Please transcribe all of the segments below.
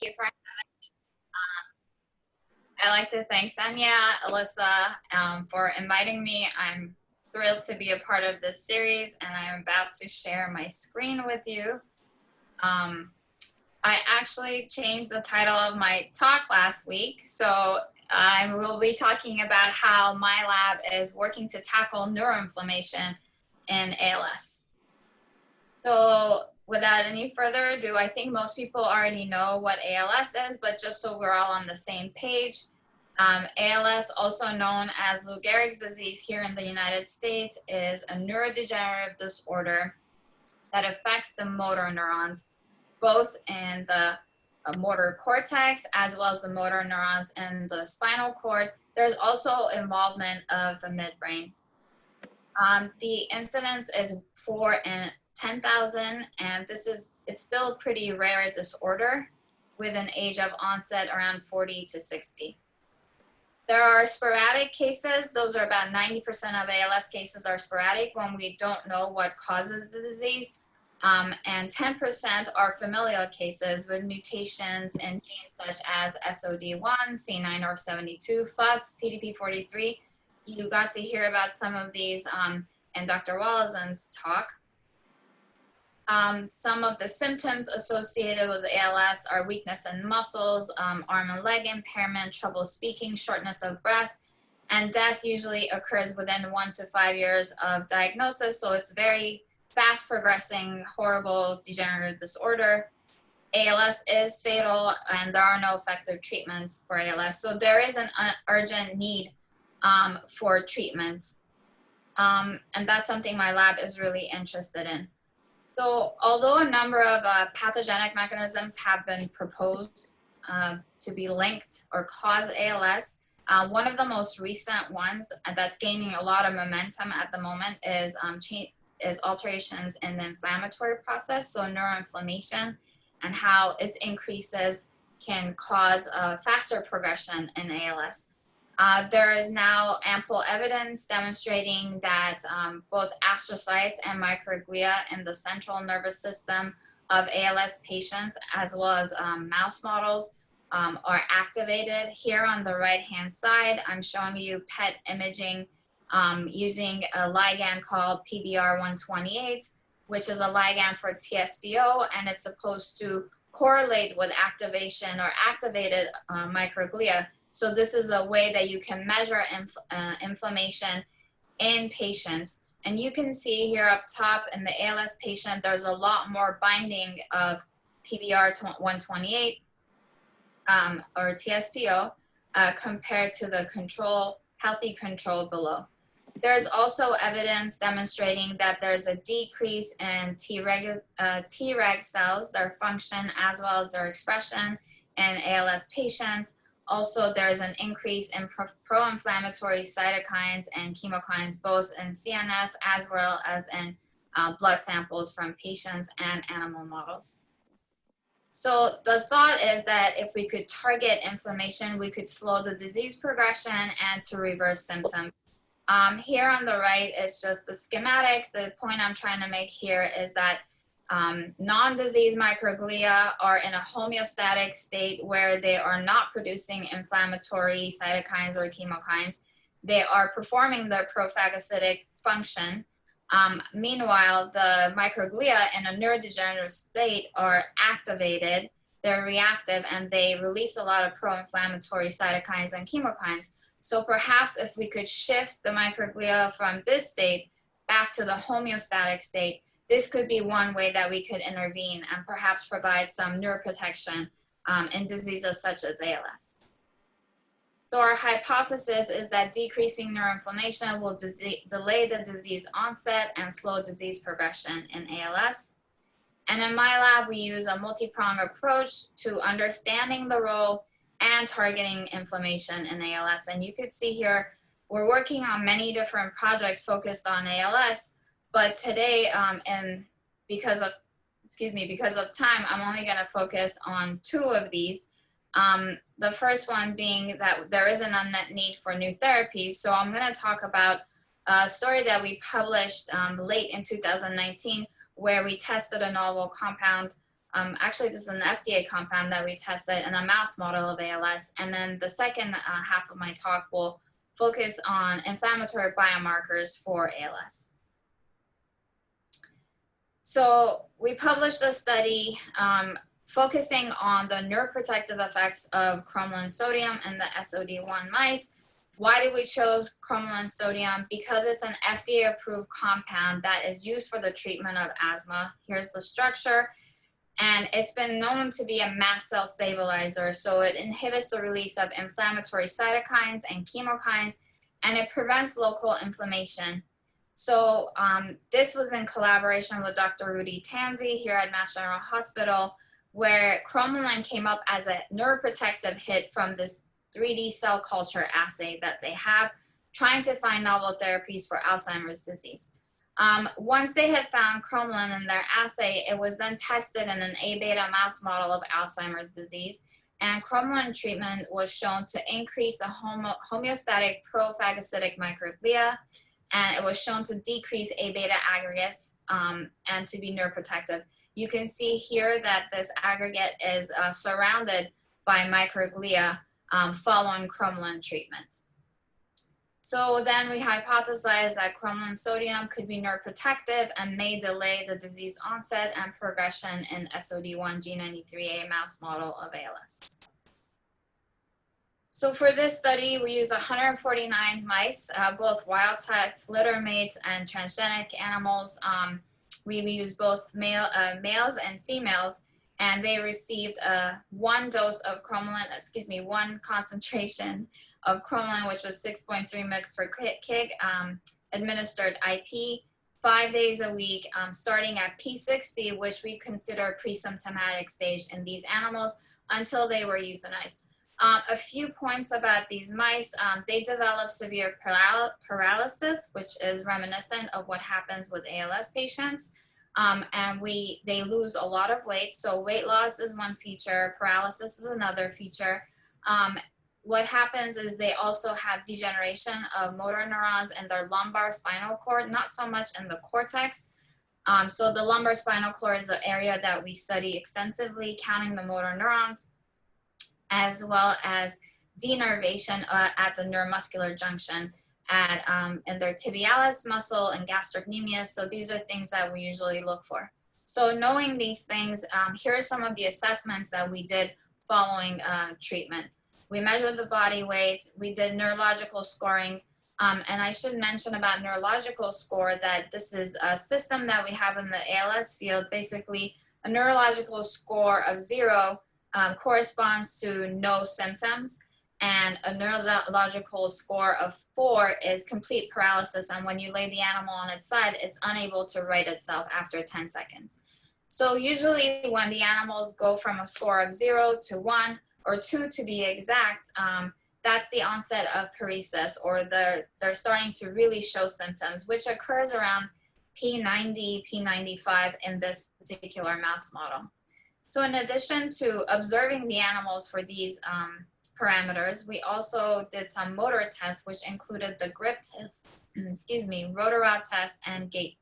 you for I'd like to thank Ksenia, Alyssa, for inviting me. I'm thrilled to be a part of this series, and I'm about to share my screen with you. I actually changed the title of my talk last week, so I will be talking about how my lab is working to tackle neuroinflammation in ALS. So without any further ado, I think most people already know what ALS is, but just so we're all on the same page, ALS, also known as Lou Gehrig's disease here in the United States, is a neurodegenerative disorder that affects the motor neurons, both in the motor cortex as well as the motor neurons in the spinal cord. There's also involvement of the midbrain. The incidence is 4 in 10,000, and it's still a pretty rare disorder with an age of onset around 40 to 60. There are sporadic cases. Those are about 90% of ALS cases are sporadic when we don't know what causes the disease. And 10% are familial cases with mutations in genes such as SOD1, C9orf72, FUS, TDP43. You got to hear about some of these in Dr. Wallazen's talk. Some of the symptoms associated with ALS are weakness in muscles, arm and leg impairment, trouble speaking, shortness of breath, and death usually occurs within 1 to 5 years of diagnosis. So it's very fast progressing, horrible degenerative disorder. ALS is fatal, and there are no effective treatments for ALS. So there is an urgent need for treatments. And that's something my lab is really interested in. So although a number of pathogenic mechanisms have been proposed to be linked or cause ALS, one of the most recent ones that's gaining a lot of momentum at the moment is alterations in the inflammatory process, so neuroinflammation, and how its increases can cause a faster progression in ALS. There is now ample evidence demonstrating that both astrocytes and microglia in the central nervous system of ALS patients, as well as mouse models, are activated. Here on the right-hand side, I'm showing you PET imaging using a ligand called PBR128, which is a ligand for TSPO, and it's supposed to correlate with activation or activated microglia. So this is a way that you can measure inflammation in patients. And you can see here up top in the ALS patient, there's a lot more binding of PBR128 or TSPO compared to the healthy control below. There's also evidence demonstrating that there's a decrease in Treg cells, their function as well as their expression in ALS patients. Also, there's an increase in pro-inflammatory cytokines and chemokines, both in CNS as well as in blood samples from patients and animal models. So the thought is that if we could target inflammation, we could slow the disease progression and to reverse symptoms. Here on the right is just the schematic. The point I'm trying to make here is that non-disease microglia are in a homeostatic state where they are not producing inflammatory cytokines or chemokines. They are performing their prophagocytic function. Meanwhile, the microglia in a neurodegenerative state are activated, they're reactive, and they release a lot of pro-inflammatory cytokines and chemokines. So perhaps if we could shift the microglia from this state back to the homeostatic state, this could be one way that we could intervene and perhaps provide some neuroprotection in diseases such as ALS. So our hypothesis is that decreasing neuroinflammation will delay the disease onset and slow disease progression in ALS. And in my lab, we use a multi-pronged approach to understanding the role and targeting inflammation in ALS. And you could see here, we're working on many different projects focused on ALS, but today, because of time, I'm only gonna focus on 2 of these. The first one being that there is an unmet need for new therapies. So I'm gonna talk about a story that we published late in 2019, where we tested a novel compound Actually, this is an FDA compound that we tested in a mouse model of ALS. And then the second half of my talk will focus on inflammatory biomarkers for ALS. So we published a study focusing on the neuroprotective effects of cromolyn sodium in the SOD1 mice. Why did we choose cromolyn sodium? Because it's an FDA-approved compound that is used for the treatment of asthma. Here's the structure. And it's been known to be a mast cell stabilizer. So it inhibits the release of inflammatory cytokines and chemokines, and it prevents local inflammation. So this was in collaboration with Dr. Rudy Tanzi here at Mass General Hospital, where cromolyn came up as a neuroprotective hit from this 3D cell culture assay that they have, trying to find novel therapies for Alzheimer's disease. Once they had found cromolyn in their assay, it was then tested in an A-beta mouse model of Alzheimer's disease, and cromolyn treatment was shown to increase the homeostatic prophagocytic microglia, and it was shown to decrease A-beta aggregates and to be neuroprotective. You can see here that this aggregate is surrounded by microglia following cromolyn treatment. So then we hypothesized that cromolyn sodium could be neuroprotective and may delay the disease onset and progression in SOD1 G93A mouse model of ALS. So for this study, we used 149 mice, both wild type, litter mates, and transgenic animals. We used both males and females, and they received one dose of cromolyn, one concentration of cromolyn, which was 6.3 mg per kg, administered IP 5 days a week, starting at P60, which we consider pre-symptomatic stage in these animals, until they were euthanized. A few points about these mice: they develop severe paralysis, which is reminiscent of what happens with ALS patients, and they lose a lot of weight. So weight loss is one feature, paralysis is another feature. What happens is they also have degeneration of motor neurons in their lumbar spinal cord, not so much in the cortex. So the lumbar spinal cord is the area that we study extensively, counting the motor neurons, as well as denervation at the neuromuscular junction in their tibialis muscle and gastrocnemius. So these are things that we usually look for. So knowing these things, here are some of the assessments that we did following treatment. We measured the body weight, we did neurological scoring, and I should mention about neurological score that this is a system that we have in the ALS field. Basically, a neurological score of 0 corresponds to no symptoms, and a neurological score of 4 is complete paralysis, and when you lay the animal on its side, it's unable to right itself after 10 seconds. So usually when the animals go from a score of 0 to 1, or 2 to be exact, that's the onset of paresis, or they're starting to really show symptoms, which occurs around P90, P95 in this particular mouse model. So in addition to observing the animals for these parameters, we also did some motor tests, which included the grip test, rotor rod test, and gait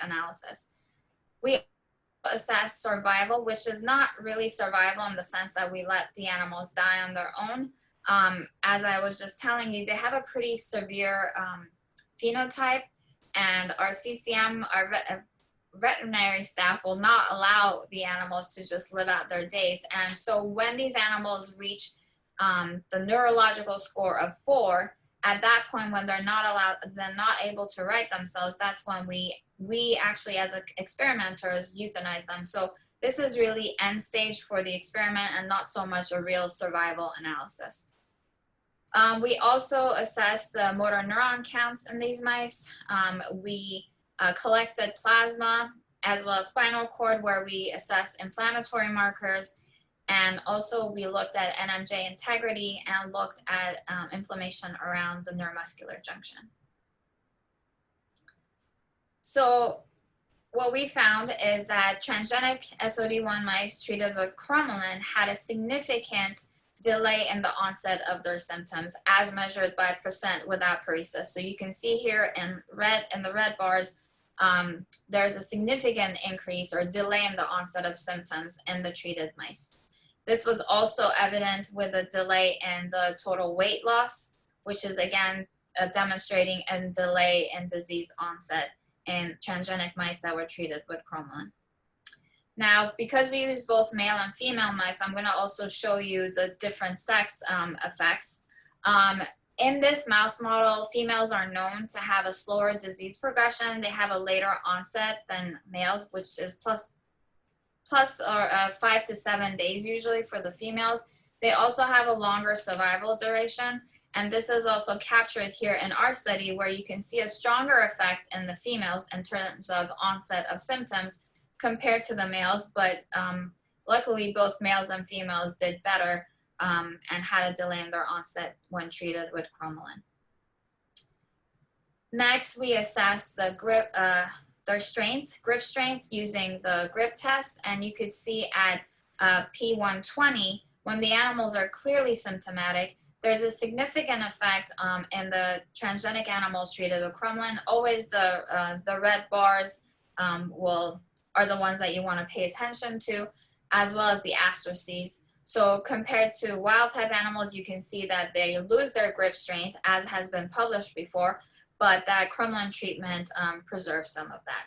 analysis. We assess survival, which is not really survival in the sense that we let the animals die on their own. As I was just telling you, they have a pretty severe phenotype, and our CCM, our veterinary staff, will not allow the animals to just live out their days. And so when these animals reach the neurological score of 4, at that point, when they're not able to right themselves, that's when we actually, as experimenters, euthanize them. So this is really end stage for the experiment and not so much a real survival analysis. We also assessed the motor neuron counts in these mice. We collected plasma as well as spinal cord, where we assess inflammatory markers. And also we looked at NMJ integrity and looked at inflammation around the neuromuscular junction. So what we found is that transgenic SOD1 mice treated with cromolyn had a significant delay in the onset of their symptoms, as measured by % without paresis. So you can see here in red, in the red bars, there's a significant increase or delay in the onset of symptoms in the treated mice. This was also evident with a delay in the total weight loss, which is again demonstrating a delay in disease onset in transgenic mice that were treated with cromolyn. Now, because we use both male and female mice, I'm going to also show you the different sex effects. In this mouse model, females are known to have a slower disease progression. They have a later onset than males, which is plus 5 to 7 days usually for the females. They also have a longer survival duration. And this is also captured here in our study, where you can see a stronger effect in the females in terms of onset of symptoms compared to the males, but luckily both males and females did better and had a delay in their onset when treated with cromolyn. Next, we assess the grip, their strength, grip strength using the grip test, and you could see at P120, when the animals are clearly symptomatic, there's a significant effect in the transgenic animals treated with cromolyn. Always the red bars are the ones that you want to pay attention to, as well as the astrocies. So compared to wild type animals, you can see that they lose their grip strength, as has been published before, but that cromolyn treatment preserves some of that.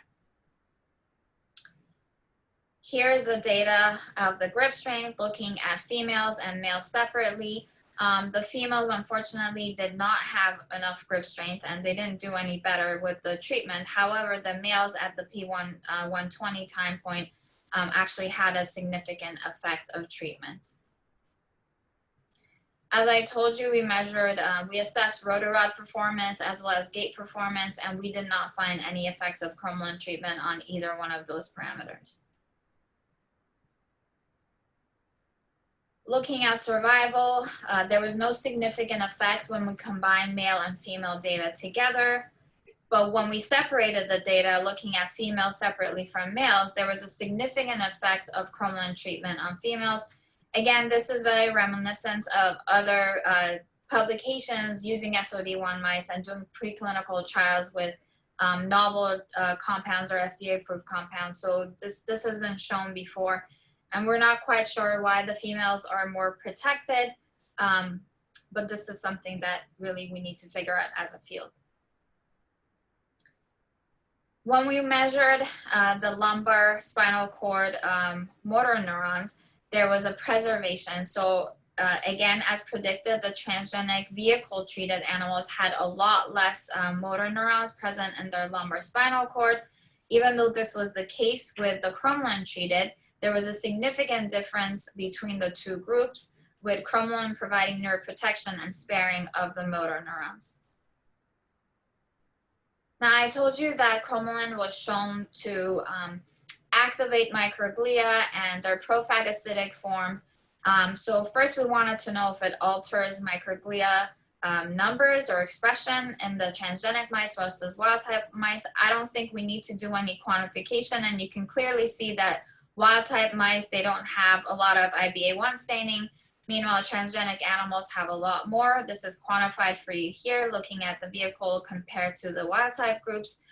Here's the data of the grip strength looking at females and males separately. The females, unfortunately, did not have enough grip strength and they didn't do any better with the treatment. However, the males at the P120 time point actually had a significant effect of treatment. As I told you, we assessed rotor rod performance as well as gait performance, and we did not find any effects of cromolyn treatment on either one of those parameters. Looking at survival, there was no significant effect when we combined male and female data together. But when we separated the data, looking at females separately from males, there was a significant effect of cromolyn treatment on females. Again, this is very reminiscent of other publications using SOD1 mice and doing preclinical trials with novel compounds or FDA-approved compounds. So this has been shown before. And we're not quite sure why the females are more protected, but this is something that really we need to figure out as a field. When we measured the lumbar spinal cord motor neurons, there was a preservation. So again, as predicted, the transgenic vehicle-treated animals had a lot less motor neurons present in their lumbar spinal cord. Even though this was the case with the cromolyn-treated, there was a significant difference between the two groups, with cromolyn providing neuroprotection and sparing of the motor neurons. Now, I told you that cromolyn was shown to activate microglia and their prophagocytic form. So first we wanted to know if it alters microglia numbers or expression in the transgenic mice versus wild type mice. I don't think we need to do any quantification, and you can clearly see that wild type mice, they don't have a lot of IBA1 staining. Meanwhile, transgenic animals have a lot more. This is quantified for you here, looking at the vehicle compared to the wild type groups.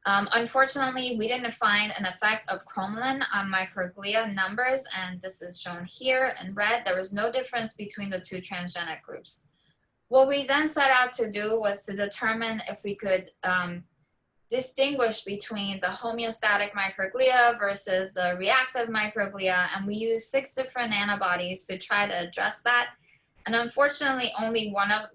Unfortunately, we didn't find an effect of cromolyn on microglia numbers, and this is shown here in red. There was no difference between the two transgenic groups. What we then set out to do was to determine if we could distinguish between the homeostatic microglia versus the reactive microglia, and we used 6 different antibodies to try to address that. And unfortunately,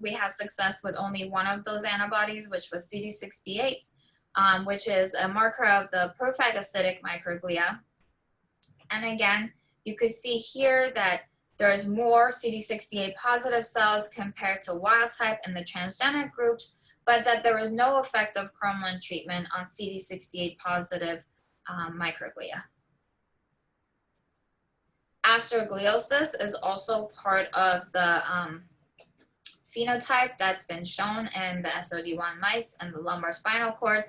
we had success with only one of those antibodies, which was CD68, which is a marker of the prophagocytic microglia. And again, you could see here that there's more CD68 positive cells compared to wild type in the transgenic groups, but that there was no effect of cromolyn treatment on CD68 positive microglia. Astrogliosis is also part of the phenotype that's been shown in the SOD1 mice and the lumbar spinal cord.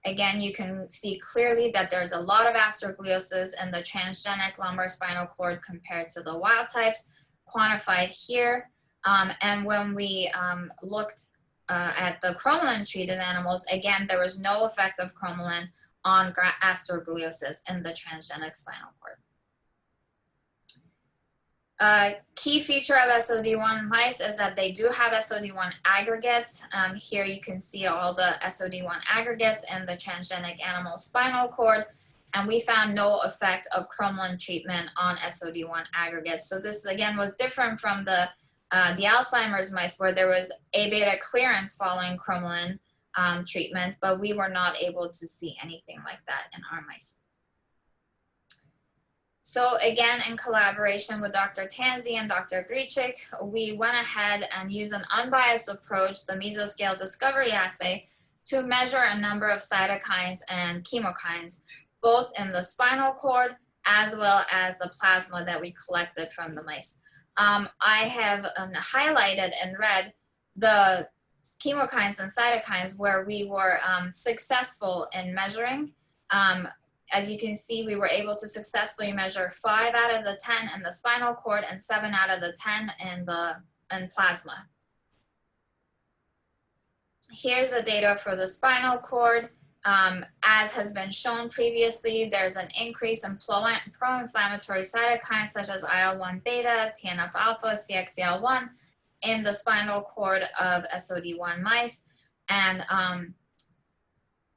Again, you can see clearly that there's a lot of astrogliosis in the transgenic lumbar spinal cord compared to the wild types, quantified here. And when we looked at the cromolyn-treated animals, again, there was no effect of cromolyn on astrogliosis in the transgenic spinal cord. Key feature of SOD1 mice is that they do have SOD1 aggregates. Here you can see all the SOD1 aggregates in the transgenic animal spinal cord, and we found no effect of cromolyn treatment on SOD1 aggregates. So this again was different from the Alzheimer's mice, where there was A beta clearance following cromolyn treatment, but we were not able to see anything like that in our mice. So again, in collaboration with Dr. Tanzi and Dr. Grichik, we went ahead and used an unbiased approach, the mesoscale discovery assay, to measure a number of cytokines and chemokines, both in the spinal cord as well as the plasma that we collected from the mice. I have highlighted in red the chemokines and cytokines where we were successful in measuring. As you can see, we were able to successfully measure 5 out of the 10 in the spinal cord and 7 out of the 10 in plasma. Here's the data for the spinal cord. As has been shown previously, there's an increase in pro-inflammatory cytokines such as IL-1 beta, TNF alpha, CXCL1 in the spinal cord of SOD1 mice. And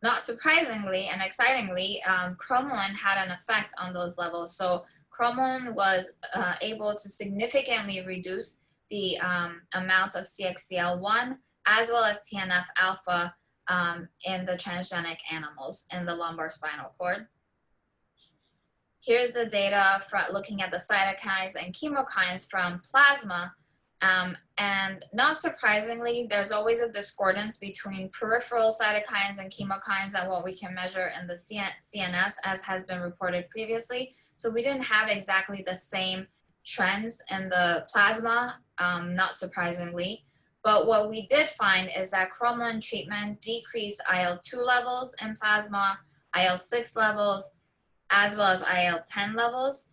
not surprisingly and excitingly, cromolyn had an effect on those levels. So cromolyn was able to significantly reduce the amount of CXCL1 as well as TNF alpha in the transgenic animals in the lumbar spinal cord. Here's the data for looking at the cytokines and chemokines from plasma. And not surprisingly, there's always a discordance between peripheral cytokines and chemokines and what we can measure in the CNS, as has been reported previously. So we didn't have exactly the same trends in the plasma, not surprisingly. But what we did find is that cromolyn treatment decreased IL-2 levels in plasma, IL-6 levels, as well as IL-10 levels.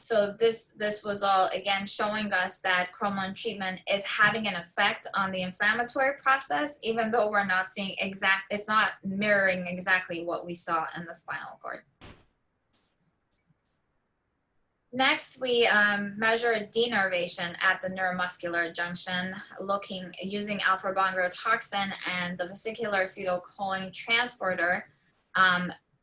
So this was all, again, showing us that cromolyn treatment is having an effect on the inflammatory process, even though we're not seeing it's not mirroring exactly what we saw in the spinal cord. Next, we measured denervation at the neuromuscular junction, using alpha-bongrotoxin and the vesicular acetylcholine transporter.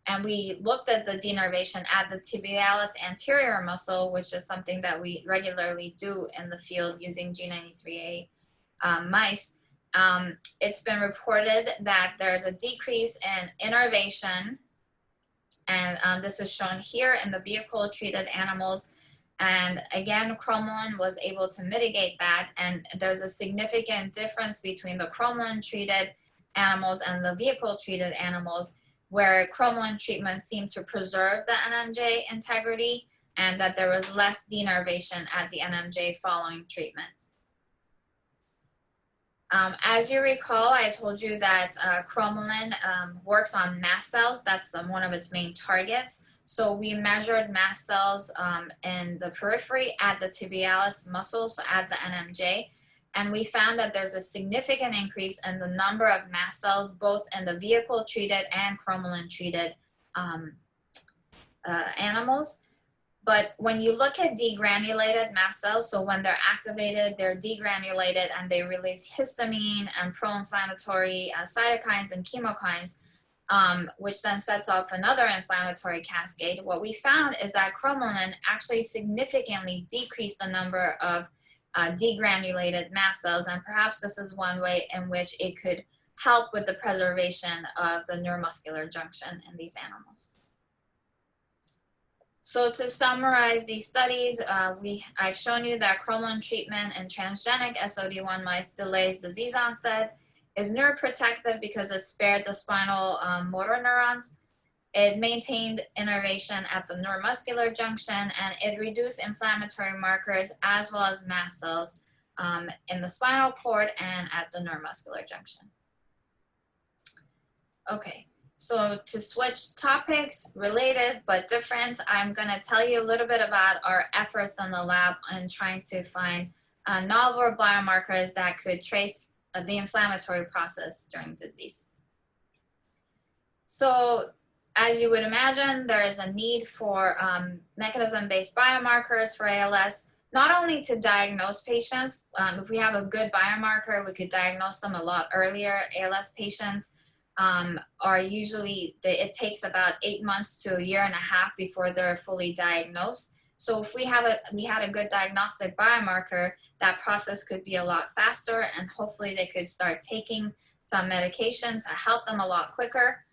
And we looked at the denervation at the tibialis anterior muscle, which is something that we regularly do in the field using G93A mice. It's been reported that there's a decrease in innervation, and this is shown here in the vehicle-treated animals. And again, cromolyn was able to mitigate that, and there's a significant difference between the cromolyn-treated animals and the vehicle-treated animals, where cromolyn treatment seemed to preserve the NMJ integrity and that there was less denervation at the NMJ following treatment. As you recall, I told you that cromolyn works on mast cells. That's one of its main targets. So we measured mast cells in the periphery at the tibialis muscle, so at the NMJ. And we found that there's a significant increase in the number of mast cells, both in the vehicle-treated and cromolyn-treated animals. But when you look at degranulated mast cells, so when they're activated, they're degranulated and they release histamine and pro-inflammatory cytokines and chemokines, which then sets off another inflammatory cascade. What we found is that cromolyn actually significantly decreased the number of degranulated mast cells, and perhaps this is one way in which it could help with the preservation of the neuromuscular junction in these animals. So to summarize these studies, I've shown you that cromolyn treatment in transgenic SOD1 mice delays disease onset, is neuroprotective because it spared the spinal motor neurons. It maintained innervation at the neuromuscular junction, and it reduced inflammatory markers as well as mast cells in the spinal cord and at the neuromuscular junction. Okay, so to switch topics, related but different, I'm gonna tell you a little bit about our efforts in the lab in trying to find novel biomarkers that could trace the inflammatory process during disease. So as you would imagine, there is a need for mechanism-based biomarkers for ALS, not only to diagnose patients. If we have a good biomarker, we could diagnose them a lot earlier. ALS patients are usually, it takes about 8 months to a year and a half before they're fully diagnosed. So if we had a good diagnostic biomarker, that process could be a lot faster, and hopefully they could start taking some medication to help them a lot quicker.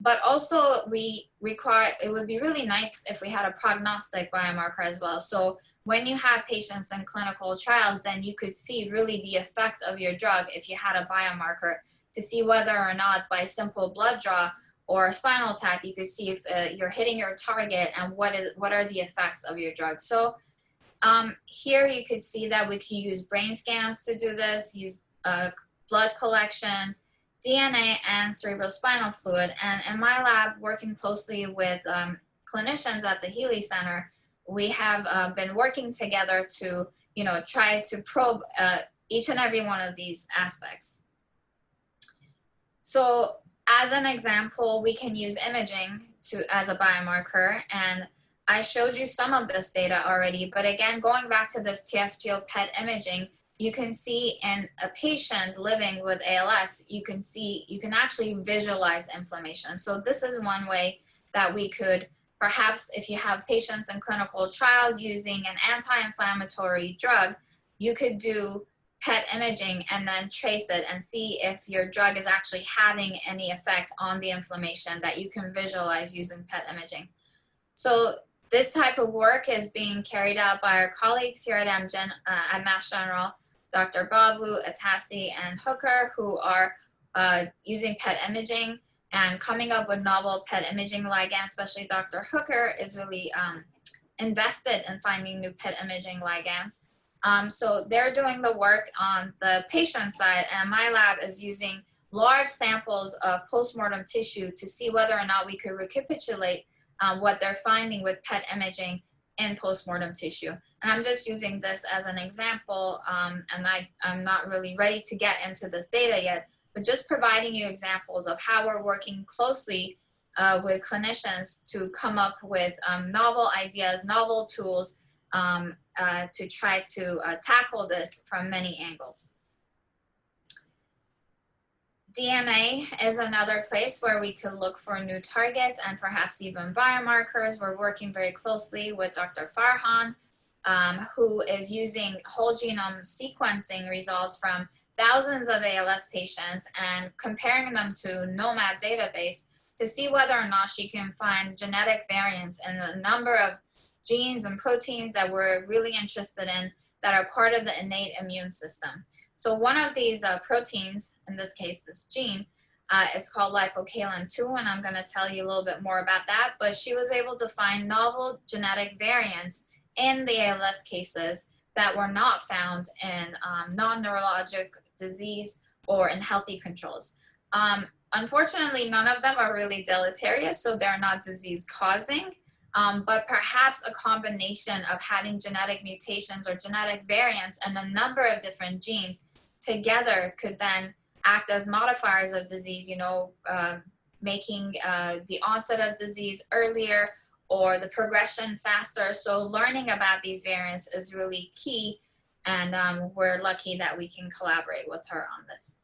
But also it would be really nice if we had a prognostic biomarker as well. So when you have patients in clinical trials, then you could see really the effect of your drug if you had a biomarker to see whether or not by simple blood draw or a spinal tap, you could see if you're hitting your target and what are the effects of your drug. So here you could see that we can use brain scans to do this, use blood collections, DNA, and cerebrospinal fluid. And in my lab, working closely with clinicians at the Healy Center, we have been working together to, try to probe each and every one of these aspects. So as an example, we can use imaging as a biomarker, and I showed you some of this data already, but again, going back to this TSPO PET imaging, you can see in a patient living with ALS, you can actually visualize inflammation. So this is one way that we could, perhaps if you have patients in clinical trials using an anti-inflammatory drug, you could do PET imaging and then trace it and see if your drug is actually having any effect on the inflammation that you can visualize using PET imaging. So this type of work is being carried out by our colleagues here at at Mass General, Dr. Bablu, Atassi, and Hooker, who are using PET imaging and coming up with novel PET imaging ligands. Especially Dr. Hooker is really invested in finding new PET imaging ligands. So they're doing the work on the patient side, and my lab is using large samples of postmortem tissue to see whether or not we could recapitulate what they're finding with PET imaging in postmortem tissue. And I'm just using this as an example, and I'm not really ready to get into this data yet, but just providing you examples of how we're working closely with clinicians to come up with novel ideas, novel tools to try to tackle this from many angles. DNA is another place where we could look for new targets and perhaps even biomarkers. We're working very closely with Dr. Farhan, who is using whole genome sequencing results from thousands of ALS patients and comparing them to NOMAD database to see whether or not she can find genetic variants in the number of genes and proteins that we're really interested in that are part of the innate immune system. So one of these proteins, in this case, this gene, is called lipocalin-2, and I'm going to tell you a little bit more about that. But she was able to find novel genetic variants in the ALS cases that were not found in non-neurologic disease or in healthy controls. Unfortunately, none of them are really deleterious, so they're not disease-causing. But perhaps a combination of having genetic mutations or genetic variants and a number of different genes together could then act as modifiers of disease, making the onset of disease earlier or the progression faster. So learning about these variants is really key, and we're lucky that we can collaborate with her on this.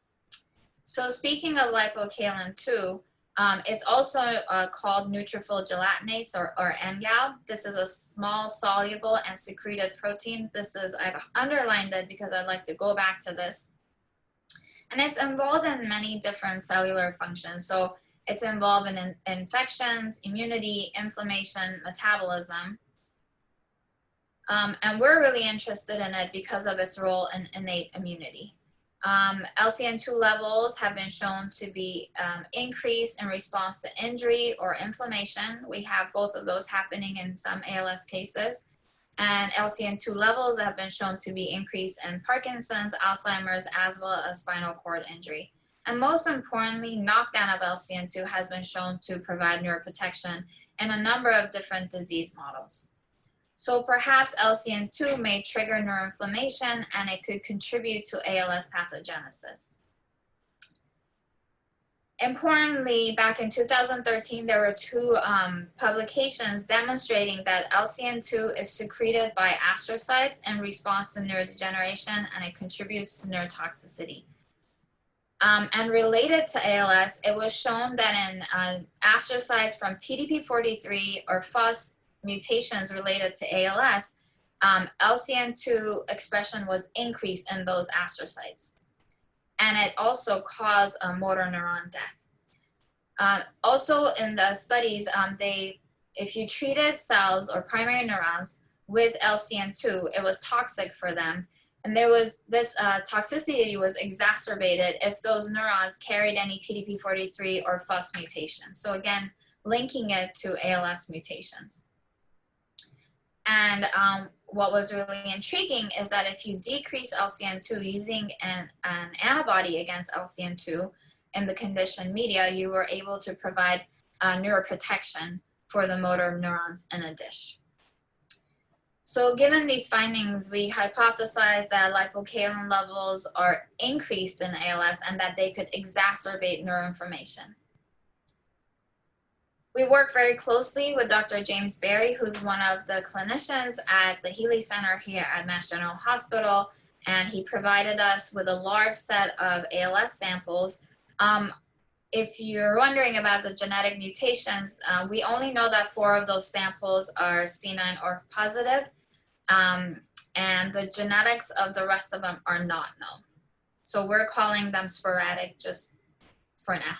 So speaking of lipocalin-2, it's also called neutrophil gelatinase or NGAL. This is a small soluble and secreted protein. I've underlined it because I'd like to go back to this. And it's involved in many different cellular functions. So it's involved in infections, immunity, inflammation, metabolism. And we're really interested in it because of its role in innate immunity. LCN2 levels have been shown to be increased in response to injury or inflammation. We have both of those happening in some ALS cases. And LCN2 levels have been shown to be increased in Parkinson's, Alzheimer's, as well as spinal cord injury. And most importantly, knockdown of LCN2 has been shown to provide neuroprotection in a number of different disease models. So perhaps LCN2 may trigger neuroinflammation and it could contribute to ALS pathogenesis. Importantly, back in 2013, there were two publications demonstrating that LCN2 is secreted by astrocytes in response to neurodegeneration and it contributes to neurotoxicity. And related to ALS, it was shown that in astrocytes from TDP43 or FUS mutations related to ALS, LCN2 expression was increased in those astrocytes. And it also caused motor neuron death. Also in the studies, if you treated cells or primary neurons with LCN2, it was toxic for them. And there was this toxicity was exacerbated if those neurons carried any TDP43 or FUS mutations. So again, linking it to ALS mutations. And what was really intriguing is that if you decrease LCN2 using an antibody against LCN2 in the conditioned media, you were able to provide neuroprotection for the motor neurons in a dish. So given these findings, we hypothesized that lipocalin levels are increased in ALS and that they could exacerbate neuroinflammation. We work very closely with Dr. James Berry, who's one of the clinicians at the Healy Center here at Mass General Hospital, and he provided us with a large set of ALS samples. If you're wondering about the genetic mutations, we only know that 4 of those samples are C9orf positive, and the genetics of the rest of them are not known. So we're calling them sporadic just for now.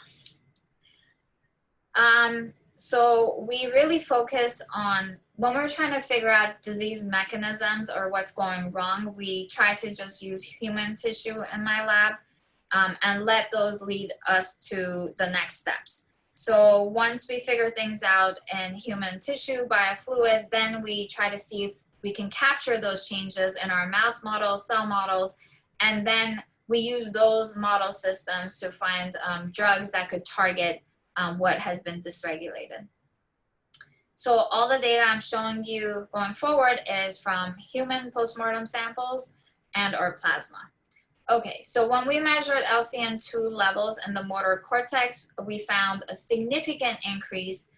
So we really focus on, when we're trying to figure out disease mechanisms or what's going wrong, we try to just use human tissue in my lab and let those lead us to the next steps. So once we figure things out in human tissue, biofluids, then we try to see if we can capture those changes in our mouse models, cell models, and then we use those model systems to find drugs that could target what has been dysregulated. So all the data I'm showing you going forward is from human postmortem samples and or plasma. Okay, so when we measured LCN2 levels in the motor cortex, we found a significant increase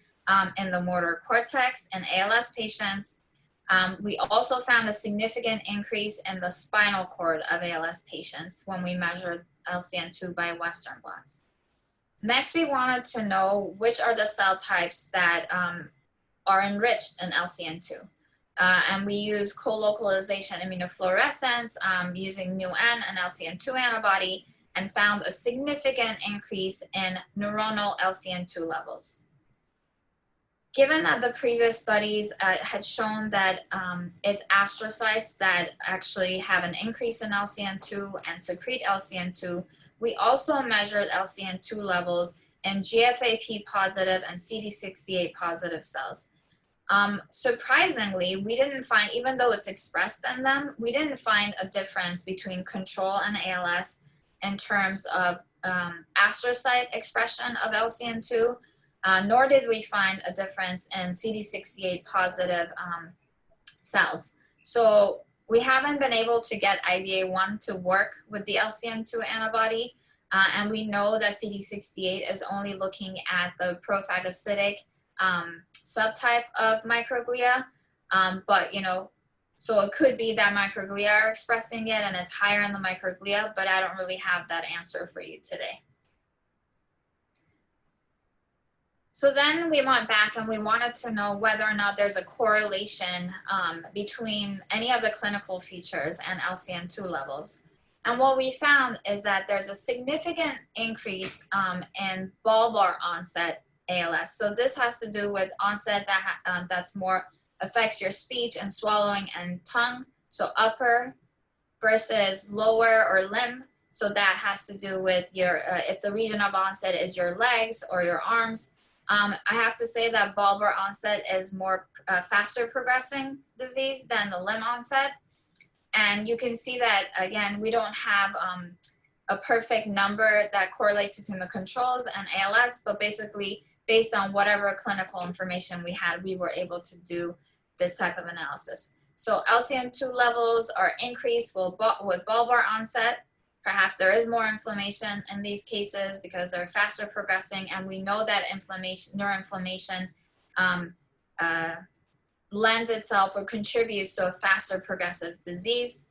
in the motor cortex in ALS patients. We also found a significant increase in the spinal cord of ALS patients when we measured LCN2 by Western blots. Next, we wanted to know which are the cell types that are enriched in LCN2. And we use co-localization immunofluorescence using NUN and LCN2 antibody and found a significant increase in neuronal LCN2 levels. Given that the previous studies had shown that it's astrocytes that actually have an increase in LCN2 and secrete LCN2, we also measured LCN2 levels in GFAP positive and CD68 positive cells. Surprisingly, we didn't find, even though it's expressed in them, we didn't find a difference between control and ALS in terms of astrocyte expression of LCN2, nor did we find a difference in CD68 positive cells. So we haven't been able to get IBA1 to work with the LCN2 antibody, and we know that CD68 is only looking at the prophagocytic subtype of microglia, but so it could be that microglia are expressing it and it's higher in the microglia, but I don't really have that answer for you today. So then we went back and we wanted to know whether or not there's a correlation between any of the clinical features and LCN2 levels. And what we found is that there's a significant increase in bulbar onset ALS. So this has to do with onset that that's more affects your speech and swallowing and tongue. So upper versus lower or limb. So that has to do with your, if the region of onset is your legs or your arms. I have to say that bulbar onset is more faster progressing disease than the limb onset. And you can see that, again, we don't have a perfect number that correlates between the controls and ALS, but basically based on whatever clinical information we had, we were able to do this type of analysis. So LCN2 levels are increased with bulbar onset. Perhaps there is more inflammation in these cases because they're faster progressing, and we know that neuroinflammation lends itself or contributes to a faster progressive disease.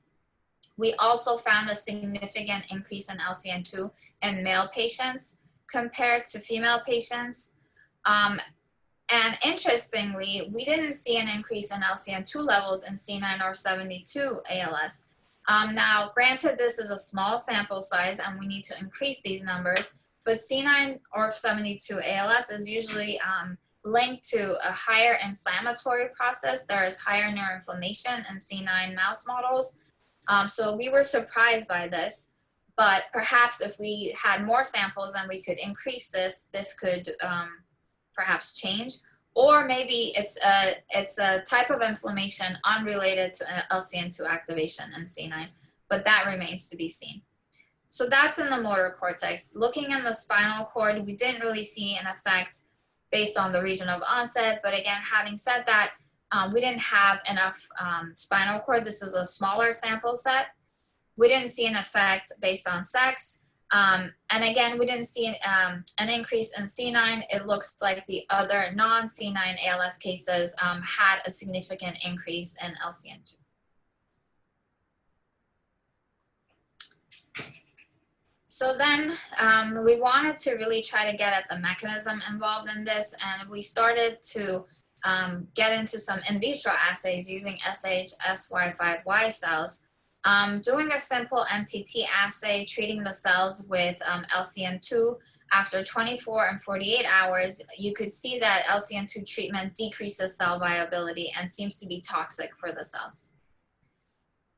We also found a significant increase in LCN2 in male patients compared to female patients. And interestingly, we didn't see an increase in LCN2 levels in C9 or 72 ALS. Now, granted, this is a small sample size and we need to increase these numbers, but C9 or 72 ALS is usually linked to a higher inflammatory process. There is higher neuroinflammation in C9 mouse models. So we were surprised by this, but perhaps if we had more samples and we could increase this, this could perhaps change. Or maybe it's a type of inflammation unrelated to LCN2 activation in C9, but that remains to be seen. So that's in the motor cortex. Looking in the spinal cord, we didn't really see an effect based on the region of onset, but again, having said that, we didn't have enough spinal cord. This is a smaller sample set. We didn't see an effect based on sex. And again, we didn't see an increase in C9. It looks like the other non-C9 ALS cases had a significant increase in LCN2. So then we wanted to really try to get at the mechanism involved in this, and we started to get into some in vitro assays using SHSY5Y cells. Doing a simple MTT assay, treating the cells with LCN2 after 24 and 48 hours, you could see that LCN2 treatment decreases cell viability and seems to be toxic for the cells.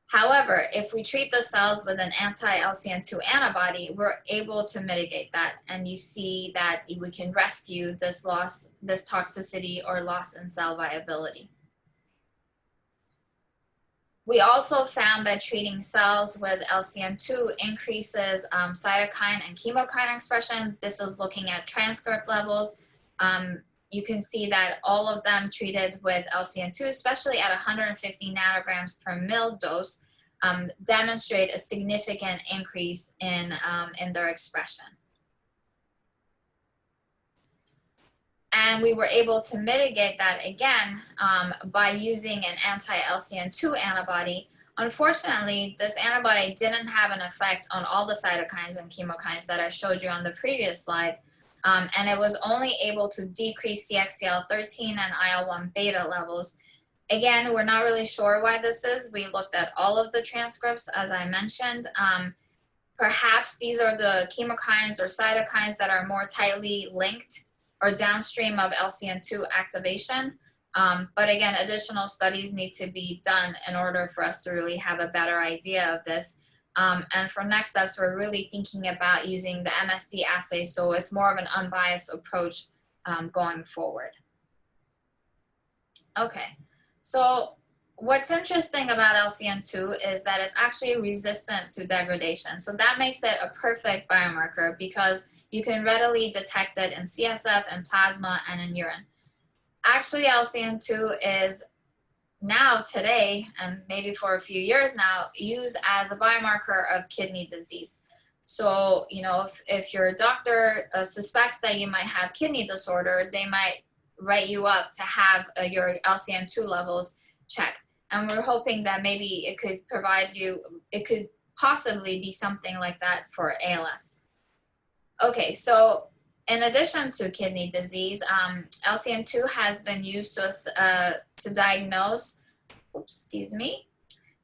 However, if we treat the cells with an anti-LCN2 antibody, we're able to mitigate that. And you see that we can rescue this loss, this toxicity or loss in cell viability. We also found that treating cells with LCN2 increases cytokine and chemokine expression. This is looking at transcript levels. You can see that all of them treated with LCN2, especially at 150 nanograms per ml dose, demonstrate a significant increase in their expression. And we were able to mitigate that again by using an anti-LCN2 antibody. Unfortunately, this antibody didn't have an effect on all the cytokines and chemokines that I showed you on the previous slide. And it was only able to decrease CXCL13 and IL-1 beta levels. Again, we're not really sure why this is. We looked at all of the transcripts, as I mentioned. Perhaps these are the chemokines or cytokines that are more tightly linked or downstream of LCN2 activation. But again, additional studies need to be done in order for us to really have a better idea of this. And for next steps, we're really thinking about using the MSD assay, so it's more of an unbiased approach going forward. Okay, so what's interesting about LCN2 is that it's actually resistant to degradation. So that makes it a perfect biomarker because you can readily detect it in CSF, and plasma, and in urine. Actually, LCN2 is now, today, and maybe for a few years now, used as a biomarker of kidney disease. So, you know, if your doctor suspects that you might have kidney disorder, they might write you up to have your LCN2 levels checked. And we're hoping that maybe it could provide you, it could possibly be something like that for ALS. Okay, so in addition to kidney disease, LCN2 has been used to diagnose,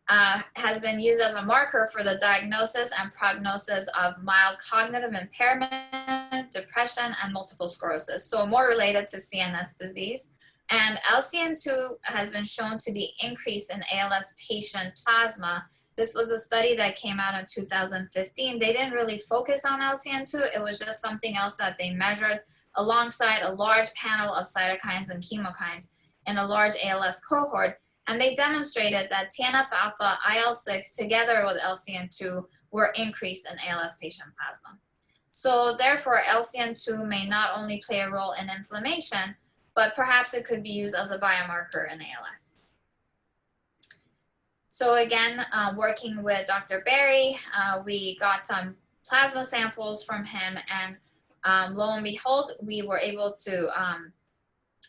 has been used as a marker for the diagnosis and prognosis of mild cognitive impairment, depression, and multiple sclerosis. So more related to CNS disease. And LCN2 has been shown to be increased in ALS patient plasma. This was a study that came out in 2015. They didn't really focus on LCN2. It was just something else that they measured alongside a large panel of cytokines and chemokines in a large ALS cohort. And they demonstrated that TNF-alpha, IL-6, together with LCN2, were increased in ALS patient plasma. So therefore, LCN2 may not only play a role in inflammation, but perhaps it could be used as a biomarker in ALS. So again, working with Dr. Berry, we got some plasma samples from him, and lo and behold, we were able to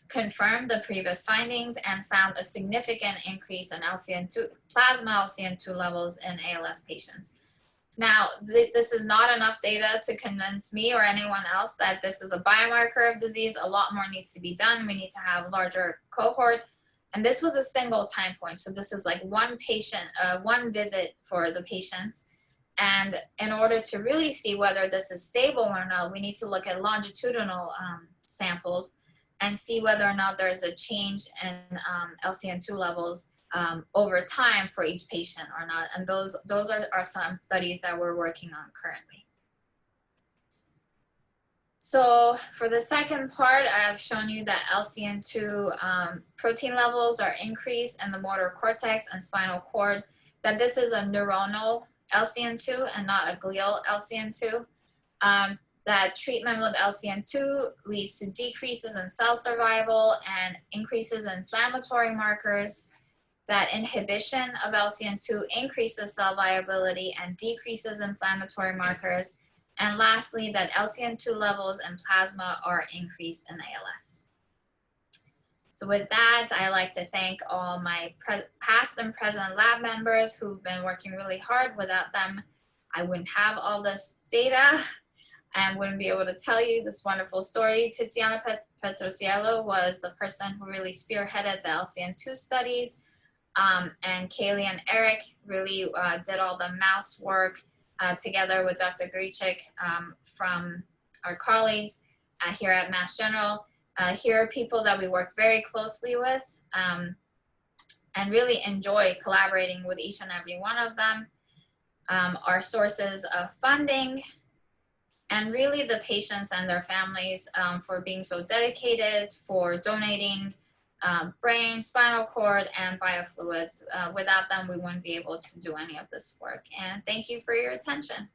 confirm the previous findings and found a significant increase in plasma LCN2 levels in ALS patients. Now, this is not enough data to convince me or anyone else that this is a biomarker of disease. A lot more needs to be done. We need to have a larger cohort. And this was a single time point. So this is like one patient, one visit for the patients. And in order to really see whether this is stable or not, we need to look at longitudinal samples and see whether or not there's a change in LCN2 levels over time for each patient or not. And those are some studies that we're working on currently. So for the second part, I've shown you that LCN2 protein levels are increased in the motor cortex and spinal cord, that this is a neuronal LCN2 and not a glial LCN2. That treatment with LCN2 leads to decreases in cell survival and increases in inflammatory markers. That inhibition of LCN2 increases cell viability and decreases inflammatory markers. And lastly, that LCN2 levels in plasma are increased in ALS. So with that, I'd like to thank all my past and present lab members who've been working really hard. Without them, I wouldn't have all this data and wouldn't be able to tell you this wonderful story. Tiziana Petrosiello was the person who really spearheaded the LCN2 studies. And Kaylee and Eric really did all the mouse work together with Dr. Grichik from our colleagues here at Mass General. Here are people that we work very closely with and really enjoy collaborating with each and every one of them. Our sources of funding, and really the patients and their families for being so dedicated, for donating brain, spinal cord, and biofluids. Without them, we wouldn't be able to do any of this work. And thank you for your attention.